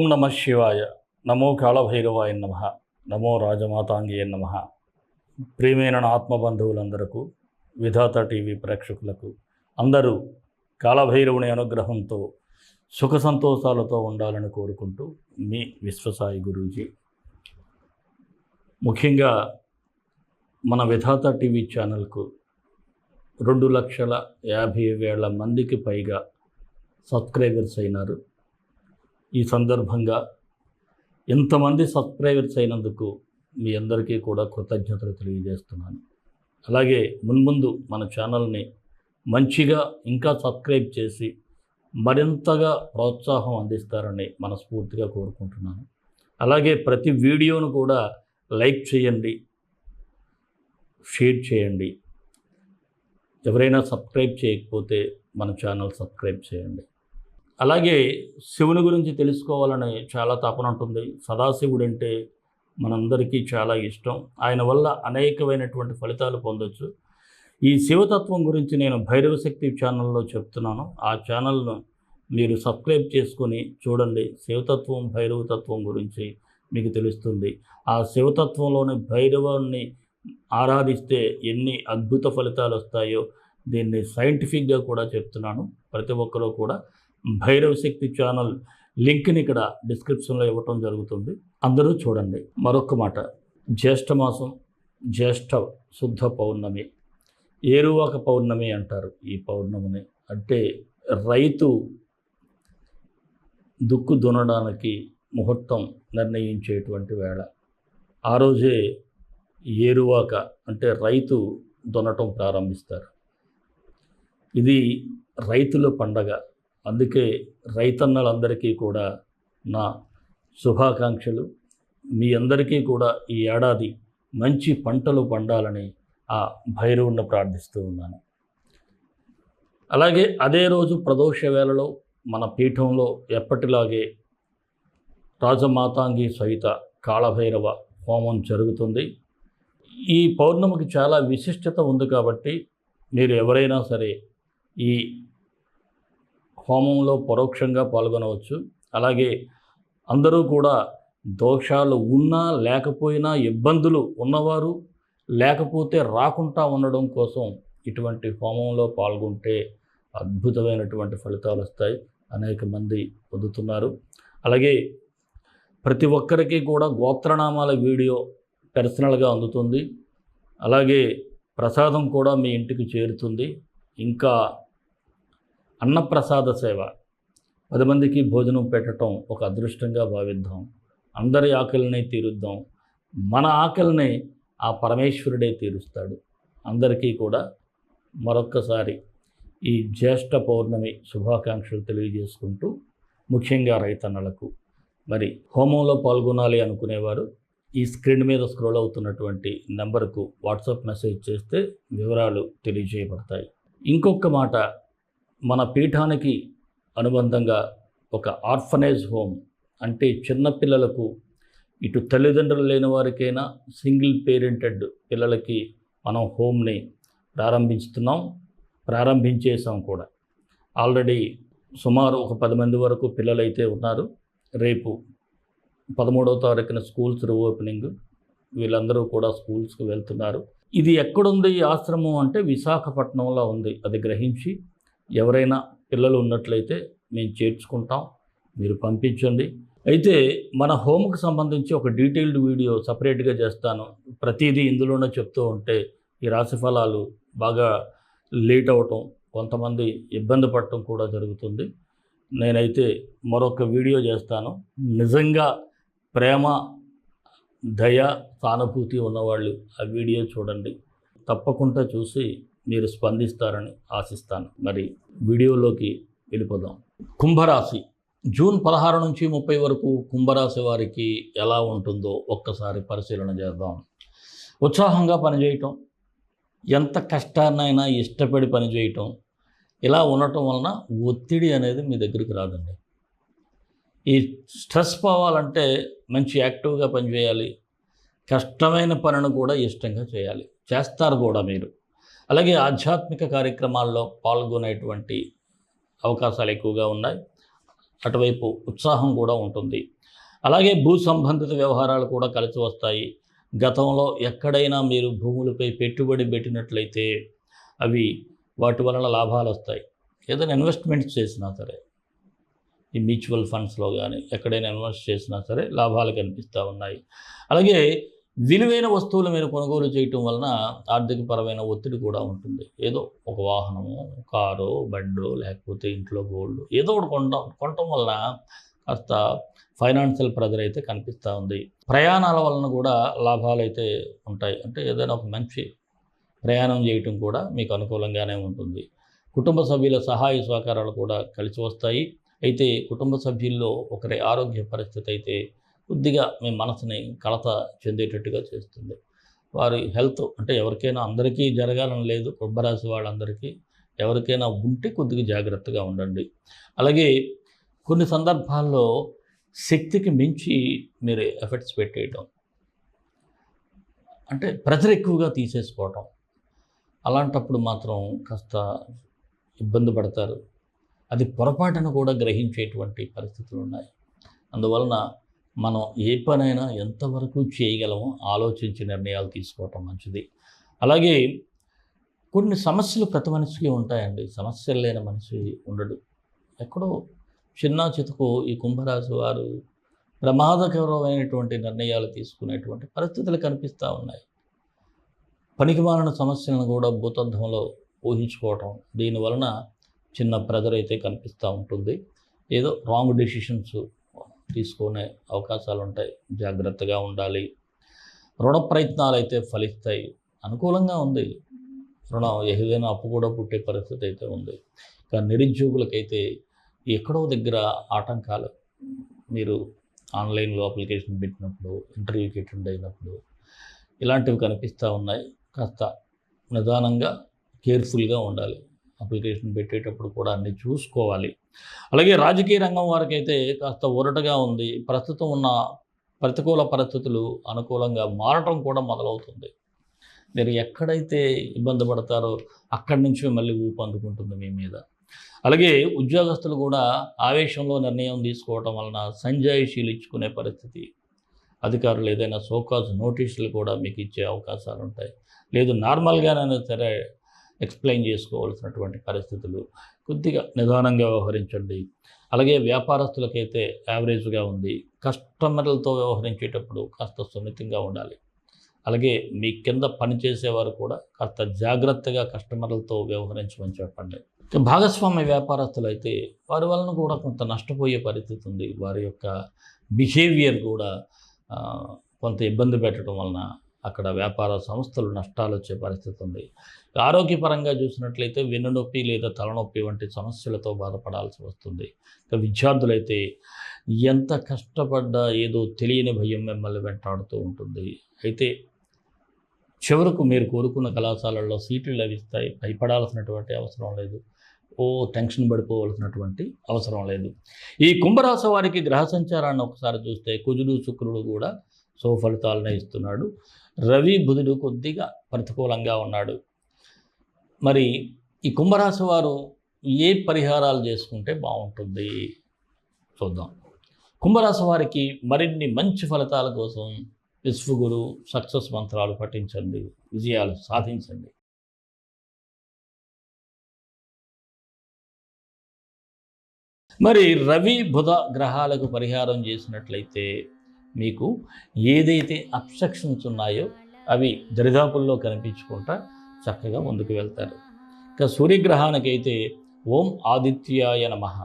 ఓం నమ శివాయ. నమో కాళభైరవాయ నమ. నమో రాజమాతాంగియ నమ. ప్రియమైన నా ఆత్మబంధువులందరకు, విధాత టీవీ ప్రేక్షకులకు అందరూ కాళభైరవుని అనుగ్రహంతో సుఖ సంతోషాలతో ఉండాలని కోరుకుంటూ మీ విశ్వసాయి గురూజీ. ముఖ్యంగా మన విధాత టీవీ ఛానల్కు 2,50,000 మందికి పైగా సబ్స్క్రైబర్స్ అయినారు. ఈ సందర్భంగా ఎంతమంది సబ్స్క్రైబర్స్ అయినందుకు మీ అందరికీ కూడా కృతజ్ఞతలు తెలియజేస్తున్నాను. అలాగే మున్ముందు మన ఛానల్ని మంచిగా ఇంకా సబ్స్క్రైబ్ చేసి మరింతగా ప్రోత్సాహం అందిస్తారని మనస్ఫూర్తిగా కోరుకుంటున్నాను. అలాగే ప్రతి వీడియోను కూడా లైక్ చేయండి, షేర్ చేయండి. ఎవరైనా సబ్స్క్రైబ్ చేయకపోతే మన ఛానల్ సబ్స్క్రైబ్ చేయండి. అలాగే శివుని గురించి తెలుసుకోవాలని చాలా తపన ఉంటుంది. సదాశివుడు అంటే మనందరికీ చాలా ఇష్టం. ఆయన వల్ల అనేకమైనటువంటి ఫలితాలు పొందొచ్చు. ఈ శివతత్వం గురించి నేను భైరవశక్తి ఛానల్లో చెప్తున్నాను. ఆ ఛానల్ను మీరు సబ్స్క్రైబ్ చేసుకొని చూడండి. శివతత్వం, భైరవతత్వం గురించి మీకు తెలుస్తుంది. ఆ శివతత్వంలోని భైరవాన్ని ఆరాధిస్తే ఎన్ని అద్భుత ఫలితాలు వస్తాయో దీన్ని సైంటిఫిక్గా కూడా చెప్తున్నాను. ప్రతి ఒక్కరూ కూడా భైరవశక్తి ఛానల్ లింక్ని ఇక్కడ డిస్క్రిప్షన్లో ఇవ్వటం జరుగుతుంది. అందరూ చూడండి. మరొక మాట, జ్యేష్ఠమాసం, జ్యేష్ఠ శుద్ధ పౌర్ణమి, ఏరువాక పౌర్ణమి అంటారు. ఈ పౌర్ణమిని అంటే రైతు దుక్కు దున్నడానికి ముహూర్తం నిర్ణయించేటువంటి వేళ. ఆ రోజే ఏరువాక అంటే రైతు దున్నటం ప్రారంభిస్తారు. ఇది రైతుల పండగ. అందుకే రైతన్నలందరికీ కూడా నా శుభాకాంక్షలు. మీ అందరికీ కూడా ఈ ఏడాది మంచి పంటలు పండాలని ఆ భైరవుని ప్రార్థిస్తూ ఉన్నాను. అలాగే అదే రోజు ప్రదోష వేళలో మన పీఠంలో ఎప్పటిలాగే రాజమాతాంగి సహిత కాళభైరవ హోమం జరుగుతుంది. ఈ పౌర్ణమికి చాలా విశిష్టత ఉంది కాబట్టి మీరు ఎవరైనా సరే ఈ హోమంలో పరోక్షంగా పాల్గొనవచ్చు. అలాగే అందరూ కూడా దోషాలు ఉన్నా లేకపోయినా, ఇబ్బందులు ఉన్నవారు లేకపోతే రాకుండా ఉండడం కోసం ఇటువంటి హోమంలో పాల్గొంటే అద్భుతమైనటువంటి ఫలితాలు వస్తాయి. అనేక మంది పొందుతున్నారు. అలాగే ప్రతి ఒక్కరికి కూడా గోత్రనామాల వీడియో పర్సనల్గా అందుతుంది. అలాగే ప్రసాదం కూడా మీ ఇంటికి చేరుతుంది. ఇంకా అన్నప్రసాద సేవ, 10 మందికి భోజనం పెట్టడం ఒక అదృష్టంగా భావిద్దాం. అందరి ఆకలిని తీరుద్దాం. మన ఆకలిని ఆ పరమేశ్వరుడే తీరుస్తాడు. అందరికీ కూడా మరొక్కసారి ఈ జ్యేష్ఠ పౌర్ణమి శుభాకాంక్షలు తెలియజేసుకుంటూ, ముఖ్యంగా రైతన్నలకు మరి హోమంలో పాల్గొనాలి అనుకునేవారు ఈ స్క్రీన్ మీద స్క్రోల్ అవుతున్నటువంటి నెంబర్కు వాట్సాప్ మెసేజ్ చేస్తే వివరాలు తెలియజేయబడతాయి. ఇంకొక మాట, మన పీఠానికి అనుబంధంగా ఒక ఆర్ఫనేజ్ హోమ్ అంటే చిన్నపిల్లలకు, ఇటు తల్లిదండ్రులు లేని వారికైనా సింగిల్ పేరెంటెడ్ పిల్లలకి మనం హోమ్ని ప్రారంభించేసాం కూడా. ఆల్రెడీ సుమారు ఒక 10 మంది వరకు పిల్లలైతే ఉన్నారు. రేపు 13వ తారీఖున స్కూల్స్ రీఓపెనింగ్. వీళ్ళందరూ కూడా స్కూల్స్కి వెళ్తున్నారు. ఇది ఎక్కడుంది ఈ ఆశ్రమం అంటే విశాఖపట్నంలో ఉంది. అది గ్రహించి ఎవరైనా పిల్లలు ఉన్నట్లయితే మేము చేర్చుకుంటాం, మీరు పంపించండి. అయితే మన హోమ్కి సంబంధించి ఒక డీటెయిల్డ్ వీడియో సపరేట్గా చేస్తాను. ప్రతిదీ ఇందులోనే చెప్తూ ఉంటే ఈ రాశిఫలాలు బాగా లేట్ అవటం, కొంతమంది ఇబ్బంది పడటం కూడా జరుగుతుంది. నేనైతే మరొక వీడియో చేస్తాను. నిజంగా ప్రేమ, దయ, సానుభూతి ఉన్నవాళ్ళు ఆ వీడియో చూడండి. తప్పకుండా చూసి మీరు స్పందిస్తారని ఆశిస్తాను. మరి వీడియోలోకి వెళ్ళిపోదాం. కుంభరాశి జూన్ 16 నుంచి 30 వరకు కుంభరాశి వారికి ఎలా ఉంటుందో ఒక్కసారి పరిశీలన చేద్దాం. ఉత్సాహంగా పనిచేయటం, ఎంత కష్టాన్నైనా ఇష్టపడి పనిచేయటం, ఇలా ఉండటం వలన ఒత్తిడి అనేది మీ దగ్గరికి రాదండి. ఈ స్ట్రెస్ పోవాలంటే మంచి యాక్టివ్గా పనిచేయాలి. కష్టమైన పనిని కూడా ఇష్టంగా చేయాలి, చేస్తారు కూడా మీరు. అలాగే ఆధ్యాత్మిక కార్యక్రమాల్లో పాల్గొనేటువంటి అవకాశాలు ఎక్కువగా ఉన్నాయి. అటువైపు ఉత్సాహం కూడా ఉంటుంది. అలాగే భూ సంబంధిత వ్యవహారాలు కూడా కలిసి వస్తాయి. గతంలో ఎక్కడైనా మీరు భూములపై పెట్టుబడి పెట్టినట్లయితే అవి వాటి వలన లాభాలు వస్తాయి. ఏదైనా ఇన్వెస్ట్మెంట్స్ చేసినా సరే, ఈ మ్యూచువల్ ఫండ్స్లో కానీ ఎక్కడైనా ఇన్వెస్ట్ చేసినా సరే లాభాలు కనిపిస్తూ ఉన్నాయి. అలాగే విలువైన వస్తువులు మీరు కొనుగోలు చేయటం వలన ఆర్థికపరమైన ఒత్తిడి కూడా ఉంటుంది. ఏదో ఒక వాహనము, కారు, బండో, లేకపోతే ఇంట్లో గోల్డ్ ఏదో ఒకటి కొనటం వలన కాస్త ఫైనాన్షియల్ ప్రెజర్ అయితే కనిపిస్తూ ఉంది. ప్రయాణాల వలన కూడా లాభాలు అయితే ఉంటాయి. అంటే ఏదైనా ఒక మంచి ప్రయాణం చేయటం కూడా మీకు అనుకూలంగానే ఉంటుంది. కుటుంబ సభ్యుల సహాయ సహకారాలు కూడా కలిసి వస్తాయి. అయితే కుటుంబ సభ్యుల్లో ఒకరి ఆరోగ్య పరిస్థితి అయితే కొద్దిగా మీ మనసుని కలత చెందేటట్టుగా చేస్తుంది. వారి హెల్త్ అంటే ఎవరికైనా అందరికీ జరగాలని లేదు, కుంభరాశి వాళ్ళందరికీ ఎవరికైనా ఉంటే కొద్దిగా జాగ్రత్తగా ఉండండి. అలాగే కొన్ని సందర్భాల్లో శక్తికి మించి మీరు ఎఫర్ట్స్ పెట్టేయటం, అంటే ప్రెజర్ ఎక్కువగా తీసేసుకోవటం, అలాంటప్పుడు మాత్రం కాస్త ఇబ్బంది పడతారు. అది పొరపాటును కూడా గ్రహించేటువంటి పరిస్థితులు ఉన్నాయి. అందువలన మనం ఏ పనైనా ఎంతవరకు చేయగలమో ఆలోచించి నిర్ణయాలు తీసుకోవటం మంచిది. అలాగే కొన్ని సమస్యలు ప్రతి మనిషికి ఉంటాయండి. సమస్యలు లేని మనిషి ఉండడు. ఎక్కడో చిన్న చితుకు ఈ కుంభరాశి వారు ప్రమాదకరమైనటువంటి నిర్ణయాలు తీసుకునేటువంటి పరిస్థితులు కనిపిస్తూ ఉన్నాయి. పనికిమాలిన సమస్యలను కూడా భూతద్దంలో ఊహించుకోవటం, దీనివలన చిన్న ప్రెజర్ అయితే కనిపిస్తూ ఉంటుంది. ఏదో రాంగ్ డెసిషన్స్ తీసుకునే అవకాశాలు ఉంటాయి. జాగ్రత్తగా ఉండాలి. రుణ ప్రయత్నాలు అయితే ఫలిస్తాయి. అనుకూలంగా ఉంది. రుణం ఏదైనా అప్పు కూడా పుట్టే పరిస్థితి అయితే ఉంది. కానీ నిరుద్యోగులకైతే ఎక్కడో దగ్గర ఆటంకాలు, మీరు ఆన్లైన్లో అప్లికేషన్ పెట్టినప్పుడు, ఇంటర్వ్యూకి అటెండ్ అయినప్పుడు ఇలాంటివి కనిపిస్తూ ఉన్నాయి. కాస్త నిదానంగా కేర్ఫుల్గా ఉండాలి. అప్లికేషన్ పెట్టేటప్పుడు కూడా అన్నీ చూసుకోవాలి. అలాగే రాజకీయ రంగం వారికైతే కాస్త ఊరటగా ఉంది. ప్రస్తుతం ఉన్న ప్రతికూల పరిస్థితులు అనుకూలంగా మారటం కూడా మొదలవుతుంది. మీరు ఎక్కడైతే ఇబ్బంది పడతారో అక్కడి నుంచి మళ్ళీ ఊపు అందుకుంటుంది మీ మీద. అలాగే ఉద్యోగస్తులు కూడా ఆవేశంలో నిర్ణయం తీసుకోవటం వలన సంజాయిషీలు ఇచ్చుకునే పరిస్థితి. అధికారులు ఏదైనా సోకాజ్ నోటీసులు కూడా మీకు ఇచ్చే అవకాశాలు ఉంటాయి. లేదు నార్మల్గానైనా సరే ఎక్స్ప్లెయిన్ చేసుకోవాల్సినటువంటి పరిస్థితులు. కొద్దిగా నిదానంగా వ్యవహరించండి. అలాగే వ్యాపారస్తులకైతే యావరేజ్గా ఉంది. కస్టమర్లతో వ్యవహరించేటప్పుడు కాస్త సున్నితంగా ఉండాలి. అలాగే మీ కింద పనిచేసేవారు కూడా కాస్త జాగ్రత్తగా కస్టమర్లతో వ్యవహరించమని చెప్పండి. భాగస్వామ్య వ్యాపారస్తులు అయితే వారి వలన కూడా కొంత నష్టపోయే పరిస్థితి ఉంది. వారి యొక్క బిహేవియర్ కూడా కొంత ఇబ్బంది పెట్టడం వలన అక్కడ వ్యాపార సంస్థలు నష్టాలు వచ్చే పరిస్థితి ఉంది. ఆరోగ్యపరంగా చూసినట్లయితే వెన్నునొప్పి లేదా తలనొప్పి వంటి సమస్యలతో బాధపడాల్సి వస్తుంది. విద్యార్థులైతే ఎంత కష్టపడ్డా ఏదో తెలియని భయం మిమ్మల్ని వెంటాడుతూ ఉంటుంది. అయితే చివరకు మీరు కోరుకున్న కళాశాలల్లో సీట్లు లభిస్తాయి. భయపడాల్సినటువంటి అవసరం లేదు. టెన్షన్ పడిపోవలసినటువంటి అవసరం లేదు. ఈ కుంభరాశి వారికి గ్రహ సంచారాన్ని ఒకసారి చూస్తే కుజుడు, శుక్రుడు కూడా ఫలితాలనే ఇస్తున్నాడు. రవి, బుధుడు కొద్దిగా ప్రతికూలంగా ఉన్నాడు. మరి ఈ కుంభరాశి వారు ఏ పరిహారాలు చేసుకుంటే బాగుంటుంది చూద్దాం. కుంభరాశి వారికి మరిన్ని మంచి ఫలితాల కోసం విశ్వగురు సక్సెస్ మంత్రాలు పఠించండి, విజయాలు సాధించండి. మరి రవి, బుధ గ్రహాలకు పరిహారం చేసినట్లయితే మీకు ఏదైతే అబ్స్ట్రక్షన్స్ ఉన్నాయో అవి దరిదాపుల్లో కనిపించుకుంటా చక్కగా ముందుకు వెళ్తారు. ఇక సూర్యగ్రహానికైతే ఓం ఆదిత్యాయ నమః,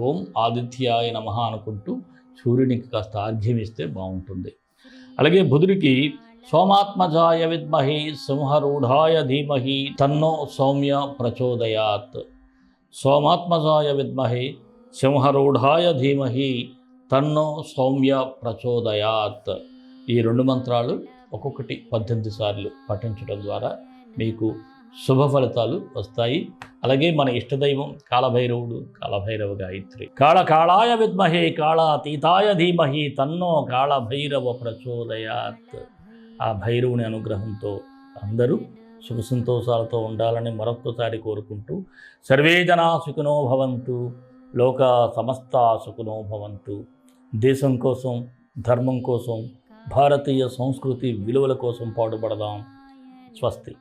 ఓం ఆదిత్యాయ నమః అనుకుంటూ సూర్యునికి కాస్త ఆర్ఘ్యం ఇస్తే బాగుంటుంది. అలాగే బుధుడికి సోమాత్మజాయ విద్మహి సింహరూఢాయ ధీమహి తన్నో సౌమ్య ప్రచోదయాత్, సోమాత్మజాయ విద్మహి సింహరూఢాయ ధీమహి తన్నో సౌమ్య ప్రచోదయాత్. ఈ 2 మంత్రాలు ఒక్కొక్కటి 18 సార్లు పఠించడం ద్వారా మీకు శుభ ఫలితాలు వస్తాయి. అలాగే మన ఇష్టదైవం కాలభైరవుడు, కాలభైరవ గాయత్రి. కాళకాళాయ విద్మహే కాళాతీతాయ ధీమహి తన్నో కాళభైరవ ప్రచోదయాత్. ఆ భైరవుని అనుగ్రహంతో అందరూ సుఖ సంతోషాలతో ఉండాలని మరొక్కసారి కోరుకుంటూ సర్వే జనా సుఖినో భవంతు. లోక సమస్త సుఖినో భవంతు. దేశం కోసం, ధర్మం కోసం, భారతీయ సంస్కృతి విలువల కోసం పాటుపడదాం. స్వస్తి.